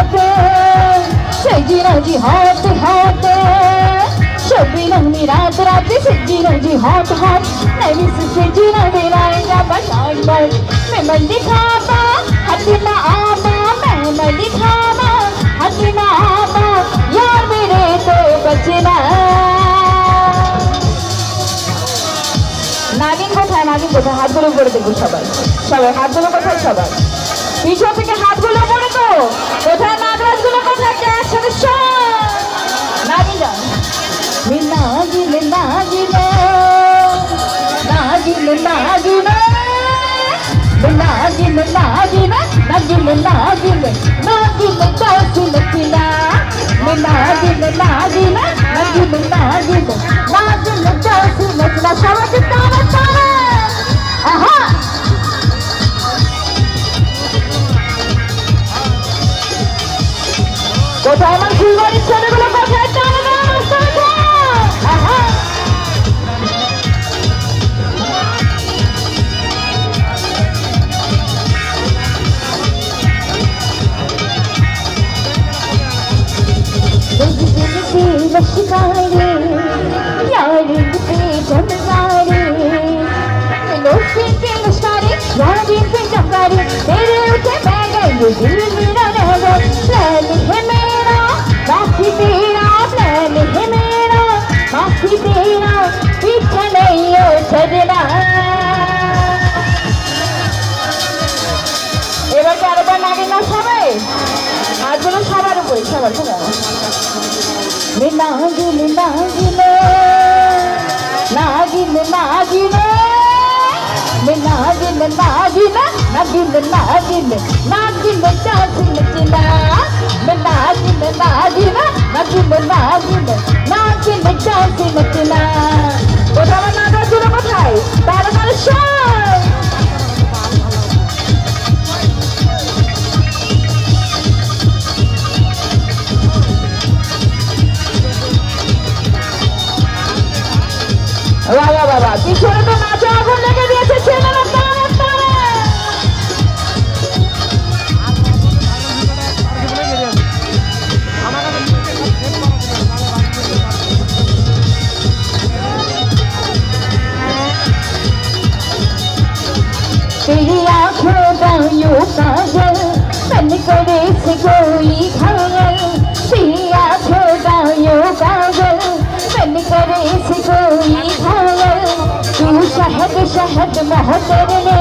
होते सजना जी होते होते शबीना में रात रात सजना जी हॉट हॉट नहीं सजना मेरा बनाई मैं मंदी खामा हटना आमा मैं मंदी खामा हटना आमा यार मेरे तो बचना नागिन कोথায় হাতগুলো উপরে দেখো সবাই সবাই হাতগুলো কোথায় সবাই পিছন থেকে হাতগুলো উপরে তো কোথায় নাগরাজগুলো কোথায় কে একসাথে নাগিন যান নাগিন নাগিন নাগিন নাগিন নাগিন নাগিন নাগিন নাগিন নাগিন কাছে নচিনা নাগিন নাগিন নাগিন নাগিন নাগিন কাছে নচিনা সবাই তারা তারা আহা কোথায় আমার ফুলবাড়ির ছেলেগুলো কোথায় টানা টানা আহা शिकारे यारी पे चमकारे लोफी के मुस्कारे यारी पे चमकारे तेरे उठे मैं गई दिल मेरा रह गया है मेरा बाकी तेरा प्लान है मेरा बाकी तेरा पीछे नहीं हो सजना এবার কারবার নাগে না সবাই হাতগুলো সবার উপরে সবার সবার নাগিন নাগিন নাগিন নাগিন নাগিন নাগিন নাগিন নাগিন নাগিন চাচিন চিনা নাগিন নাগিন নাগিন নাগিন নাগিন চাচিন চিনা কোথায় নাগরাজগুলো কোথায় তারা তারা সব বাবা বাবা পিছনে তো নাচে আগুন লেগে দিয়েছে ছেলেরা তারা তারা तेरी आँखों का यूं काजल तन करे से कोई खगल तेरी आँखों का यूं काजल तन करे से कोई खगल तू शहद शहद मोहतर ने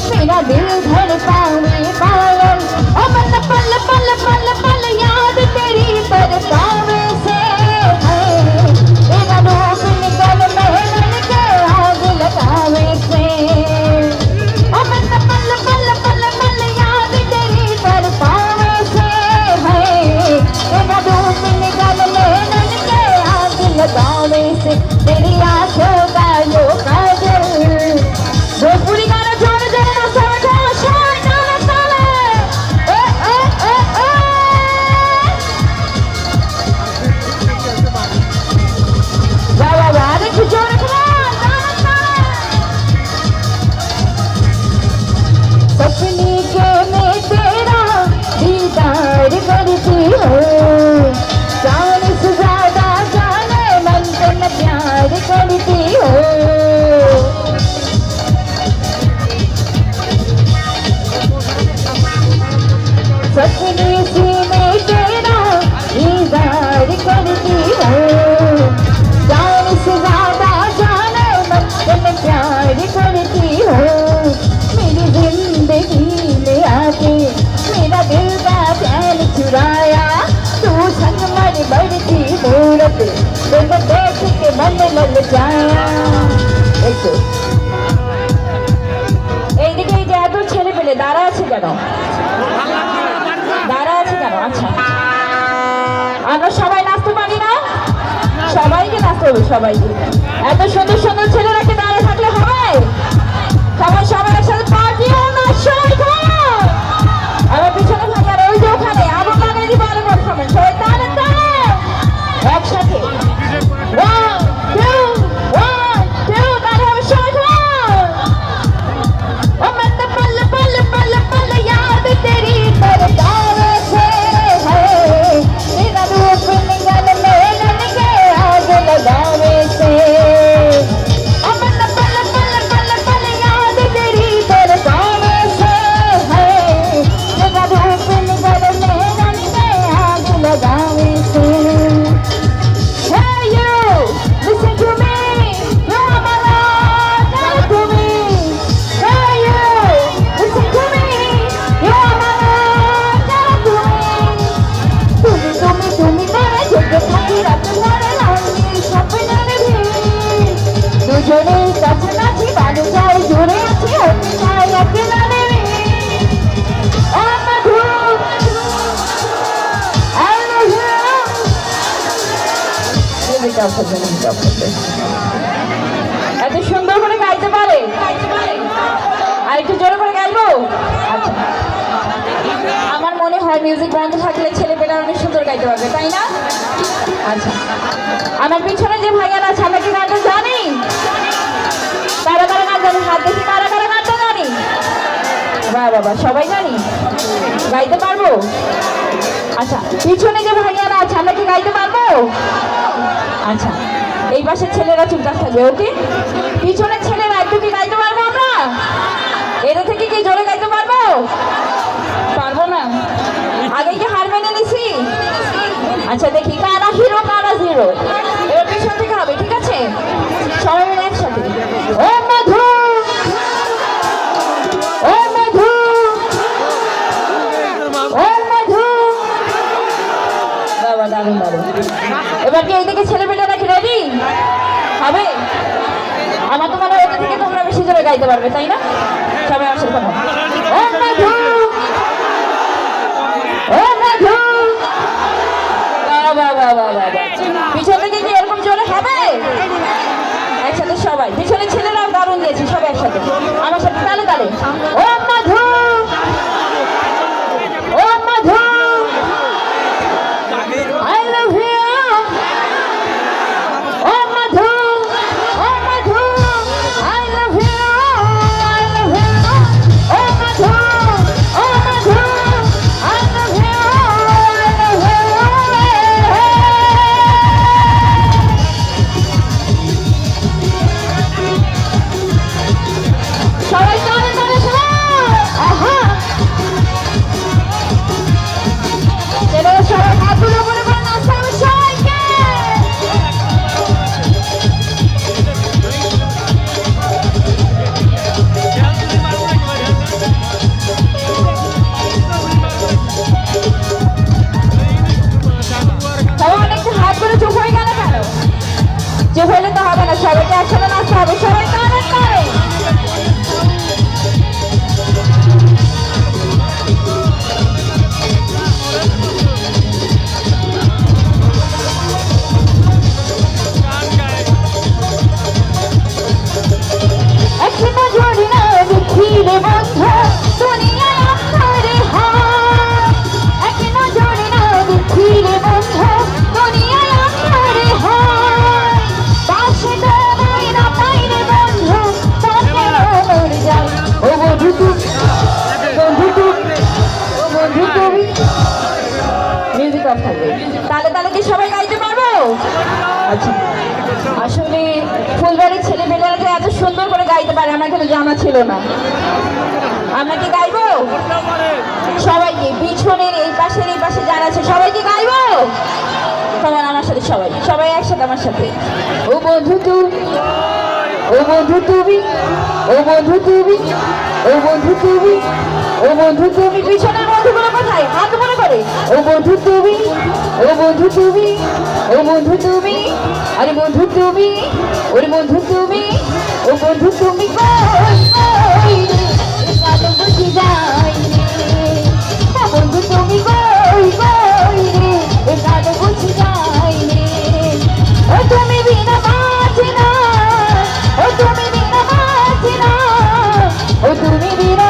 मेरा दिल धड़का में पागल ओ मन पल पल पल पल याद तेरी बरसावे से है तेरा रूप निकल महल के आग लगावे से ओ मन पल पल पल पल याद तेरी बरसावे से है तेरा रूप निकल महल के आग लगावे से तेरी आंखों का यो काजल भोजपुरी गाना जोड़े जोड़े ना समझो शान ताले ताले ए ए ए ए वाह वाह वाह देखो जोड़े ताले ताले सपने के मैं तेरा दीदार करती हूँ जान से ज्यादा जाने मन से मैं प्यार करती हूँ सपने से मैं तेरा दीदार करती हूँ जान से ज्यादा जाने मन से मैं प्यार करती हूँ मेरी जिंदगी में आके मेरा दिल का चैन चुराया तू संग मर बढ़ती मूरत तेरे देख के मन लग जाया देखो এইদিকে এই যে এত ছেলে পেলে দাঁড়া আছে কেন দাঁড়া আছে কেন আচ্ছা আমরা সবাই নাচতে পারি না সবাইকে নাচতে হবে সবাইকে এত সুন্দর সুন্দর ছেলেরাকে দাঁড়িয়ে থাকলে হবে সবাই সবার একসাথে পার্টি না সবাই আমার পিছনে থাকার ওই যে ওখানে আগুন লাগাই দিব আলো সবাই সবাই তাহলে একসাথে तेरी तरह से মিউজিকটা অফ করবে, মিউজিকটা অফ করবে। এত সুন্দর করে গাইতে পারে, আর একটু জোরে করে গাইবো। আচ্ছা, আমার মনে হয় মিউজিক বন্ধ থাকলে ছেলেপেলেরা অনেক সুন্দর গাইতে পারবে, তাই না? আচ্ছা, আমার পিছনে যে ভাইয়ারা আছে আমরা কি গানটা জানি? কারা কারা গান জানি? হাত দেখি কারা কারা গানটা জানি। বাহ বাবা, সবাই জানি, গাইতে পারবো। আচ্ছা, পিছনে যে ভাইয়ারা আছে আমরা কি গাইতে পারবো? আচ্ছা, এই পাশের ছেলেরা চুপচাপ থাকবে, ওকে? পিছনের ছেলেরা একটু কি গাইতে পারবো আমরা? এটা থেকে কি জোরে গাইতে পারবো? পারবো না, আগে কি হার মেনে নিছি? আচ্ছা, দেখি কারা হিরো কারা জিরো। এবার পিছন থেকে হবে, ঠিক আছে? সবাই মিলে একসাথে। ও মধু, ও মধু, ও মধু। বাবা, দারুণ দারুণ। এবার কি এইদিকে ছেলেমেয়েরা কি রেডি হবে? আমার তো মনে হয় ওদের থেকে তোমরা বেশি জোরে গাইতে পারবে, তাই না? সবাই আসলে কথা। ও মধু, ও মধু। বাবা বাবা বাবা, পিছন থেকে কি এরকম জোরে হবে? একসাথে সবাই, পিছনে ছেলেরাও দারুণ দিয়েছে, সবাই একসাথে আমার সাথে তালে তালে। ও মধু, ও মধু, I love you. O Madhu, O Madhu, I love you, I love you. O Madhu, O Madhu, I love you, I love you. সবাই তালে তালে সবাই। আহা, ছেলেরা সবাই হাতগুলো উপরে করে নাচতে হবে সবাইকে। সবাই অনেকটা হাত করে চুপ হয়ে গেল কেন? চুপ হইলে তো হবে না, সবাইকে একসাথে নাচতে হবে, সবাই তালে তালে। এখনো জড়ি না দেখি রে বন্ধু দুনিয়ায় আপনারে হায়। এখনো জড়ি না দেখি রে বন্ধু দুনিয়ায় আপনারে হায়। পাশে তোমায় না পাই রে বন্ধু, তাকেও মরে যাই। ও বন্ধু তুমি, বন্ধু তুমি, ও বন্ধু তুমি। মিউজিক অফ থাকবে, তালে তালে কি সবাই গাইতে পারবো? আচ্ছা, আসলে ফুলবাড়ির ছেলেমেয়েরা যে এত সুন্দর করে গাইতে পারে আমার কিন্তু জানা ছিল না। আমরা কি গাইবো? সবাইকে, পিছনের এই পাশে যারা আছে সবাইকে গাইবো। তোমার আমার সাথে সবাই, সবাই একসাথে আমার সাথে। ও বন্ধু তুমি, ও বন্ধু তুমি, ও বন্ধু তুমি, ও বন্ধু তুমি, ও বন্ধু তুমি। পিছনের বন্ধুগুলো কোথায়? হাত মনে করে। ও বন্ধু তুমি, ও বন্ধু তুমি, ও বন্ধু তুমি, আরে বন্ধু তুমি, ওরে বন্ধু তুমি, ও বন্ধু তুমি। কই কই রে, কাটো বুঝি যাই রে। ও বন্ধু তুমি কই কই রে, কাটো বুঝি যাই রে। ও তুমি বিনা বাঁচি না, ও তুমি বিনা বাঁচি না, ও তুমি বিনা,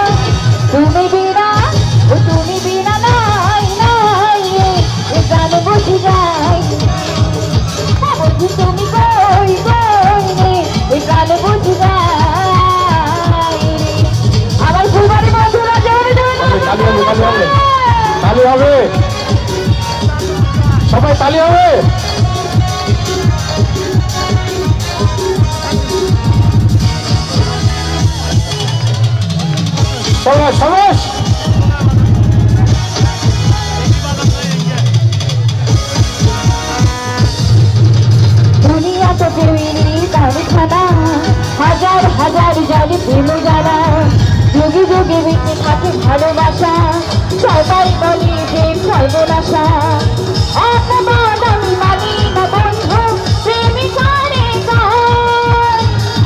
তুমি বিনা, ও তুমি বিনা নাই নাই রে, কাটো বুঝি যাই। ও বন্ধু তুমি কই কই রে, কাটো বুঝি যাই রে। আমার ফুলবাড়ি বন্ধুরা জোরে জোরে তালি হবে, সবাই তালি হবে। সবাই সবাই দুনিয়া তো তৈরি কারখানা, হাজার হাজার জানি প্রেম যারা, যুগে যুগে বেঁচে থাকে ভালোবাসা, সবাই বলে যে সর্বনাশা। অপমান আমি মানি না বন্ধু, প্রেমিকারে গান।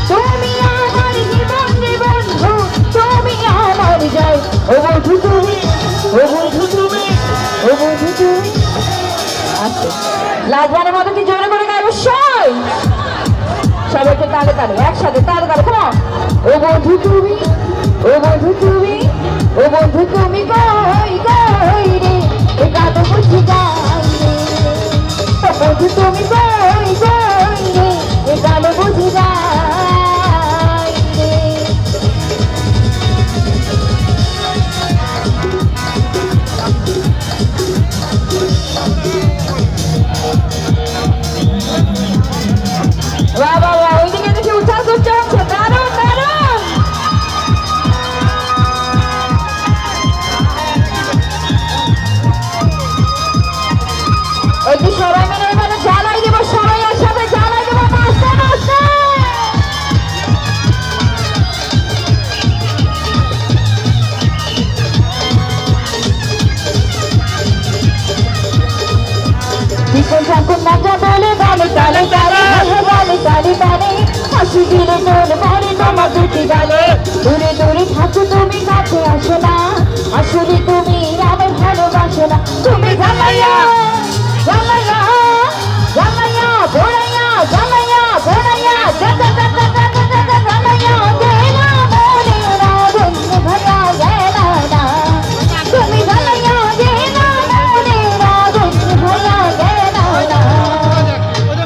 তুমি আমার জীবন রে বন্ধু, তুমি আমার জয়। ও বন্ধু তুমি, ও বন্ধু তুমি, ও বন্ধু তুমি। আচ্ছা, লাজবানের মতো কি জোরে করে গাইবো অবশ্যই সবাইকে তালে তালে একসাথে তালে তালে come on। ও বন্ধু তুমি ও বন্ধু তুমি ও বন্ধু তুমি কই কই রে এ গান বুঝি গাই রে ও বন্ধু তুমি কই কই রে এ গান বুঝি গাই রে বাহ বাহ বাহ ওইদিকে দেখি উচ্ছ্বাস উচ্চ হচ্ছে দারুণ দারুণ একটু সবাই মিলে এবারে জ্বালাই দেবো সবাই একসাথে জ্বালাই দেবো নাচতে নাচতে বিকল ঠাকুর নাচা বলে গালে তালে তালে গালে তালে তালে হাসি দিলে তোর বাড়ি তোমার দুটি গালে দূরে দূরে থাকো তুমি কাছে আসো না আসলে তুমি আমার ভালোবাসো না তুমি জ্বালাইয়া জ্বালাইয়া জ্বালাইয়া বোড়াইয়া জ্বালাইয়া বোড়াইয়া জাগা জাগা জাগা জাগা জ্বালাইয়া গেলা মনে রাগুন ভাইয়া গেলা না তুমি জ্বালাইয়া গেলা মনে রাগুন ভাইয়া গেলা না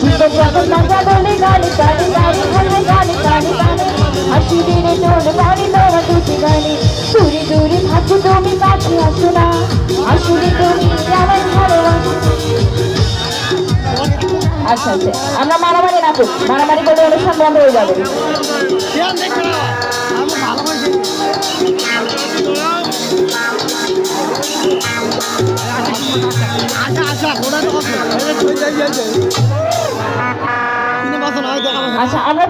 বিকল ঠাকুর নাচা বলে গালে তালে তালে গালে তালে তালে হাসি দিলে তোর বাড়ি তোমার দুটি গালে দূরে দূরে থাকো তুমি কাছে আসো না আসলে তুমি আমার ভালোবাসো আচ্ছা আচ্ছা আমরা মারামারি না করি মারামারি করলে অনুষ্ঠান বন্ধ হয়ে যাবে আচ্ছা আমরা